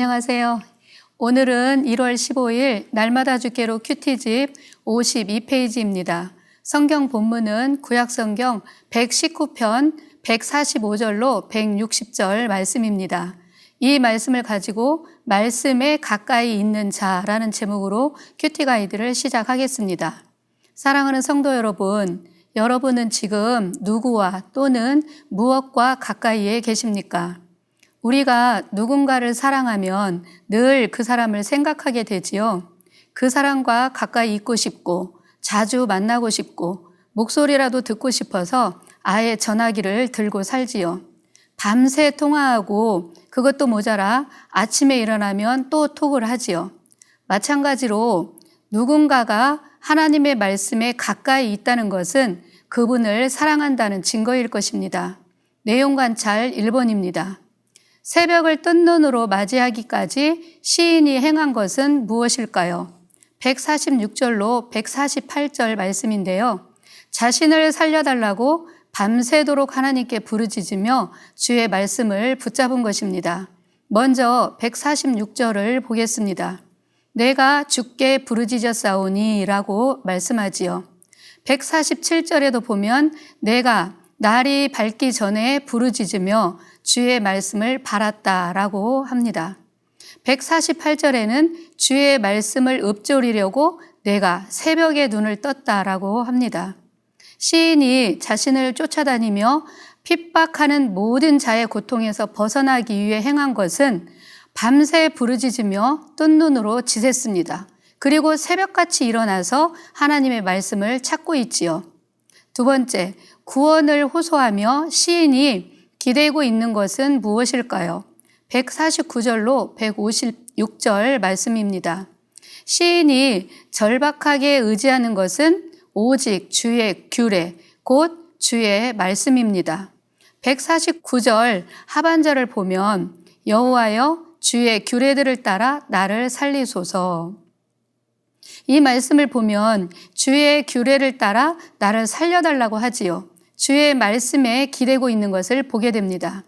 안녕하세요. 오늘은 1월 15일 날마다 주께로 큐티집 52페이지입니다. 성경 본문은 구약성경 119편 145절로 160절 말씀입니다. 이 말씀을 가지고 말씀에 가까이 있는 자라는 제목으로 큐티 가이드를 시작하겠습니다. 사랑하는 성도 여러분, 여러분은 지금 누구와 또는 무엇과 가까이에 계십니까? 우리가 누군가를 사랑하면 늘 그 사람을 생각하게 되지요. 그 사람과 가까이 있고 싶고 자주 만나고 싶고 목소리라도 듣고 싶어서 아예 전화기를 들고 살지요. 밤새 통화하고 그것도 모자라 아침에 일어나면 또 톡을 하지요. 마찬가지로 누군가가 하나님의 말씀에 가까이 있다는 것은 그분을 사랑한다는 증거일 것입니다. 내용 관찰 1번입니다. 새벽을 뜬 눈으로 맞이하기까지 시인이 행한 것은 무엇일까요? 146절로 148절 말씀인데요. 자신을 살려달라고 밤새도록 하나님께 부르짖으며 주의 말씀을 붙잡은 것입니다. 먼저 146절을 보겠습니다. 내가 주께 부르짖었사오니 라고 말씀하지요. 147절에도 보면 내가 날이 밝기 전에 부르짖으며 주의 말씀을 바랐다라고 합니다. 148절에는 주의 말씀을 읊조리려고 내가 새벽에 눈을 떴다라고 합니다. 시인이 자신을 쫓아다니며 핍박하는 모든 자의 고통에서 벗어나기 위해 행한 것은 밤새 부르짖으며 뜬 눈으로 지샜습니다. 그리고 새벽같이 일어나서 하나님의 말씀을 찾고 있지요. 두 번째, 구원을 호소하며 시인이 기대고 있는 것은 무엇일까요? 149절로 156절 말씀입니다. 시인이 절박하게 의지하는 것은 오직 주의 규례, 곧 주의 말씀입니다. 149절 하반절을 보면 여호와여 주의 규례들을 따라 나를 살리소서. 이 말씀을 보면 주의 규례를 따라 나를 살려달라고 하지요. 주의 말씀에 기대고 있는 것을 보게 됩니다.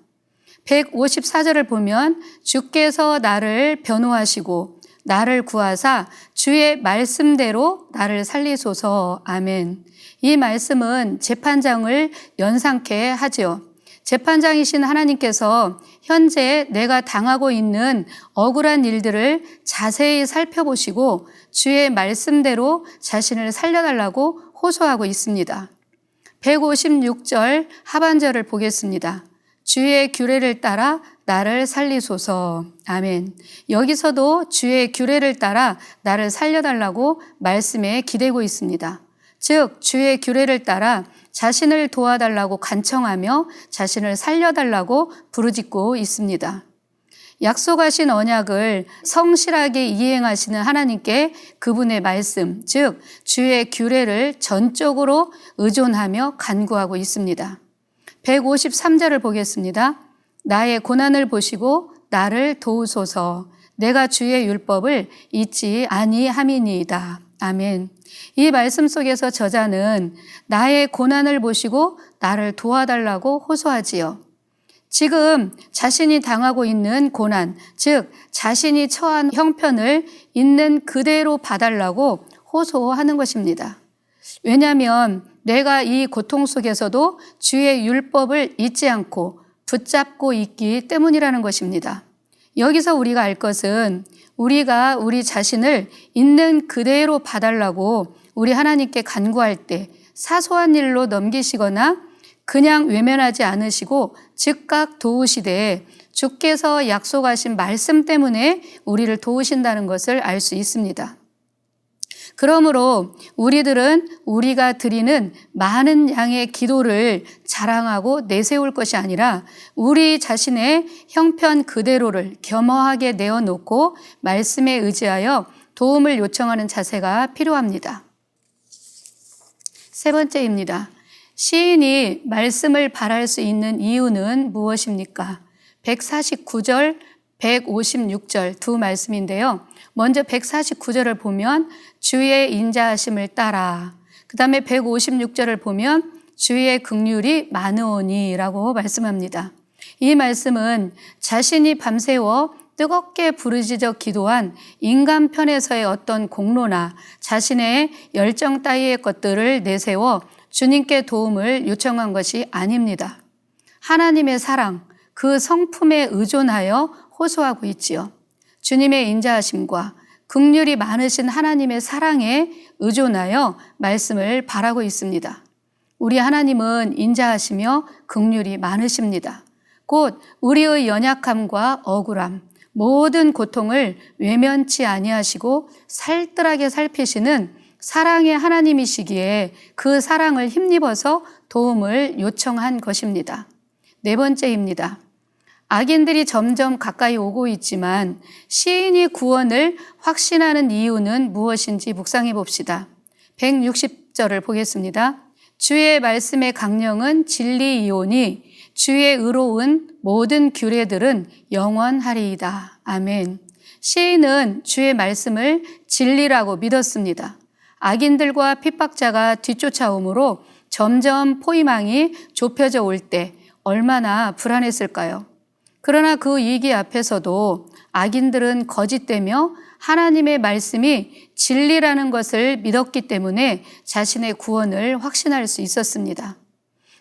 154절을 보면 주께서 나를 변호하시고 나를 구하사 주의 말씀대로 나를 살리소서. 아멘. 이 말씀은 재판장을 연상케 하지요. 재판장이신 하나님께서 현재 내가 당하고 있는 억울한 일들을 자세히 살펴보시고 주의 말씀대로 자신을 살려달라고 호소하고 있습니다. 156절 하반절을 보겠습니다. 주의 규례를 따라 나를 살리소서. 아멘. 여기서도 주의 규례를 따라 나를 살려달라고 말씀에 기대고 있습니다. 즉 주의 규례를 따라 자신을 도와달라고 간청하며 자신을 살려달라고 부르짖고 있습니다. 약속하신 언약을 성실하게 이행하시는 하나님께 그분의 말씀, 즉 주의 규례를 전적으로 의존하며 간구하고 있습니다. 153절을 보겠습니다. 나의 고난을 보시고 나를 도우소서. 내가 주의 율법을 잊지 아니함이니이다. 아멘. 이 말씀 속에서 저자는 나의 고난을 보시고 나를 도와달라고 호소하지요. 지금 자신이 당하고 있는 고난, 즉 자신이 처한 형편을 있는 그대로 봐달라고 호소하는 것입니다. 왜냐하면 내가 이 고통 속에서도 주의 율법을 잊지 않고 붙잡고 있기 때문이라는 것입니다. 여기서 우리가 알 것은 우리가 우리 자신을 있는 그대로 봐달라고 우리 하나님께 간구할 때 사소한 일로 넘기시거나 그냥 외면하지 않으시고 즉각 도우시되 주께서 약속하신 말씀 때문에 우리를 도우신다는 것을 알 수 있습니다. 그러므로 우리들은 우리가 드리는 많은 양의 기도를 자랑하고 내세울 것이 아니라 우리 자신의 형편 그대로를 겸허하게 내어놓고 말씀에 의지하여 도움을 요청하는 자세가 필요합니다. 세 번째입니다. 시인이 말씀을 바랄 수 있는 이유는 무엇입니까? 149절, 156절 두 말씀인데요. 먼저 149절을 보면 주의 인자하심을 따라, 그 다음에 156절을 보면 주의 긍휼이 많으오니라고 말씀합니다. 이 말씀은 자신이 밤새워 뜨겁게 부르짖어 기도한 인간 편에서의 어떤 공로나 자신의 열정 따위의 것들을 내세워 주님께 도움을 요청한 것이 아닙니다. 하나님의 사랑, 그 성품에 의존하여 호소하고 있지요. 주님의 인자하심과 긍휼이 많으신 하나님의 사랑에 의존하여 말씀을 바라고 있습니다. 우리 하나님은 인자하시며 긍휼이 많으십니다. 곧 우리의 연약함과 억울함, 모든 고통을 외면치 아니하시고 살뜰하게 살피시는 사랑의 하나님이시기에 그 사랑을 힘입어서 도움을 요청한 것입니다. 네 번째입니다. 악인들이 점점 가까이 오고 있지만 시인이 구원을 확신하는 이유는 무엇인지 묵상해 봅시다. 160절을 보겠습니다. 주의 말씀의 강령은 진리이오니 주의 의로운 모든 규례들은 영원하리이다. 아멘. 시인은 주의 말씀을 진리라고 믿었습니다. 악인들과 핍박자가 뒤쫓아오므로 점점 포위망이 좁혀져 올 때 얼마나 불안했을까요? 그러나 그 위기 앞에서도 악인들은 거짓되며 하나님의 말씀이 진리라는 것을 믿었기 때문에 자신의 구원을 확신할 수 있었습니다.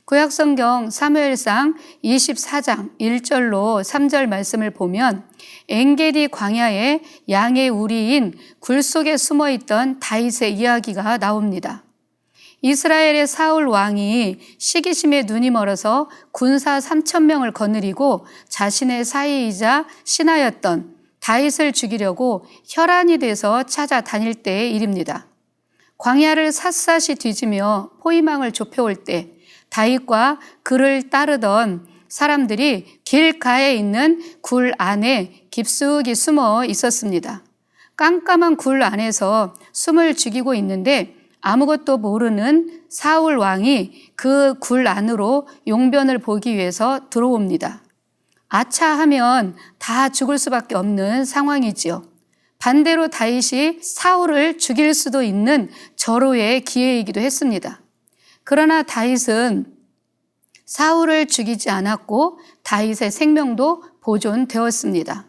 구약성경 사무엘상 24장 1절로 3절 말씀을 보면 엔게디 광야에 양의 우리인 굴 속에 숨어있던 다윗의 이야기가 나옵니다. 이스라엘의 사울 왕이 시기심에 눈이 멀어서 군사 3,000명을 거느리고 자신의 사이이자 신하였던 다윗을 죽이려고 혈안이 돼서 찾아다닐 때의 일입니다. 광야를 샅샅이 뒤지며 포위망을 좁혀올 때 다윗과 그를 따르던 사람들이 길가에 있는 굴 안에 깊숙이 숨어 있었습니다. 깜깜한 굴 안에서 숨을 죽이고 있는데 아무것도 모르는 사울 왕이 그 굴 안으로 용변을 보기 위해서 들어옵니다. 아차 하면 다 죽을 수밖에 없는 상황이지요. 반대로 다윗이 사울을 죽일 수도 있는 절호의 기회이기도 했습니다. 그러나 다윗은 사울을 죽이지 않았고 다윗의 생명도 보존되었습니다.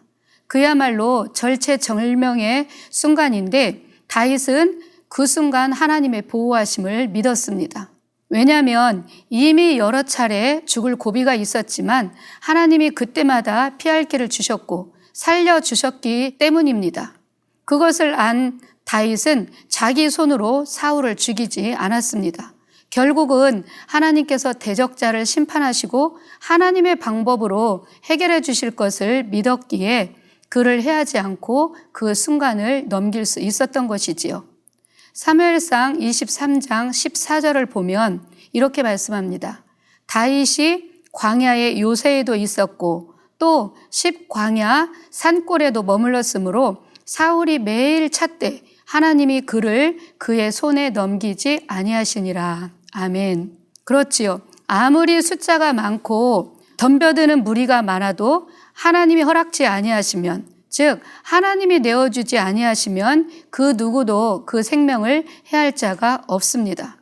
그야말로 절체절명의 순간인데 다윗은 그 순간 하나님의 보호하심을 믿었습니다. 왜냐하면 이미 여러 차례 죽을 고비가 있었지만 하나님이 그때마다 피할 길을 주셨고 살려주셨기 때문입니다. 그것을 안 다윗은 자기 손으로 사울을 죽이지 않았습니다. 결국은 하나님께서 대적자를 심판하시고 하나님의 방법으로 해결해 주실 것을 믿었기에 그를 해하지 않고 그 순간을 넘길 수 있었던 것이지요. 사무엘상 23장 14절을 보면 이렇게 말씀합니다. 다윗이 광야의 요새에도 있었고 또 십광야 산골에도 머물렀으므로 사울이 매일 찾되 하나님이 그를 그의 손에 넘기지 아니하시니라. 아멘. 그렇지요. 아무리 숫자가 많고 덤벼드는 무리가 많아도 하나님이 허락지 아니하시면, 즉 하나님이 내어주지 아니하시면 그 누구도 그 생명을 해할 자가 없습니다.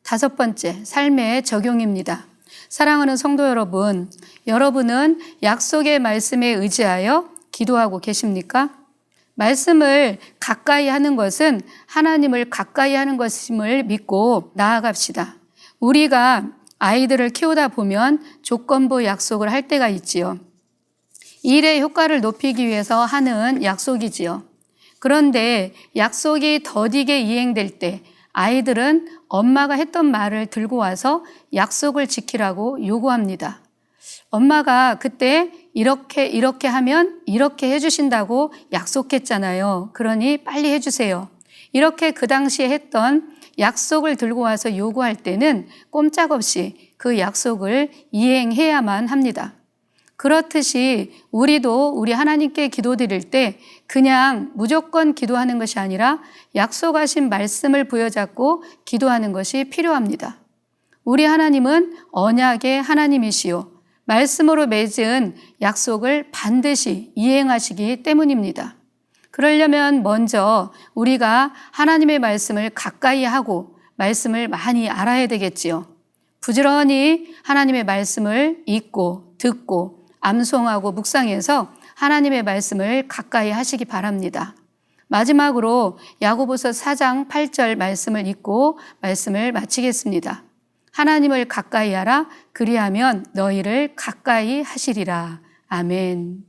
다섯 번째, 삶의 적용입니다. 사랑하는 성도 여러분, 여러분은 약속의 말씀에 의지하여 기도하고 계십니까? 말씀을 가까이 하는 것은 하나님을 가까이 하는 것임을 믿고 나아갑시다. 우리가 아이들을 키우다 보면 조건부 약속을 할 때가 있지요. 일의 효과를 높이기 위해서 하는 약속이지요. 그런데 약속이 더디게 이행될 때 아이들은 엄마가 했던 말을 들고 와서 약속을 지키라고 요구합니다. 엄마가 그때 이렇게 하면 이렇게 해주신다고 약속했잖아요. 그러니 빨리 해주세요. 이렇게 그 당시에 했던 약속을 들고 와서 요구할 때는 꼼짝없이 그 약속을 이행해야만 합니다. 그렇듯이 우리도 우리 하나님께 기도드릴 때 그냥 무조건 기도하는 것이 아니라 약속하신 말씀을 부여잡고 기도하는 것이 필요합니다. 우리 하나님은 언약의 하나님이시요 말씀으로 맺은 약속을 반드시 이행하시기 때문입니다. 그러려면 먼저 우리가 하나님의 말씀을 가까이 하고 말씀을 많이 알아야 되겠지요. 부지런히 하나님의 말씀을 읽고 듣고 암송하고 묵상해서 하나님의 말씀을 가까이 하시기 바랍니다. 마지막으로 야고보서 4장 8절 말씀을 읽고 말씀을 마치겠습니다. 하나님을 가까이 하라. 그리하면 너희를 가까이 하시리라. 아멘.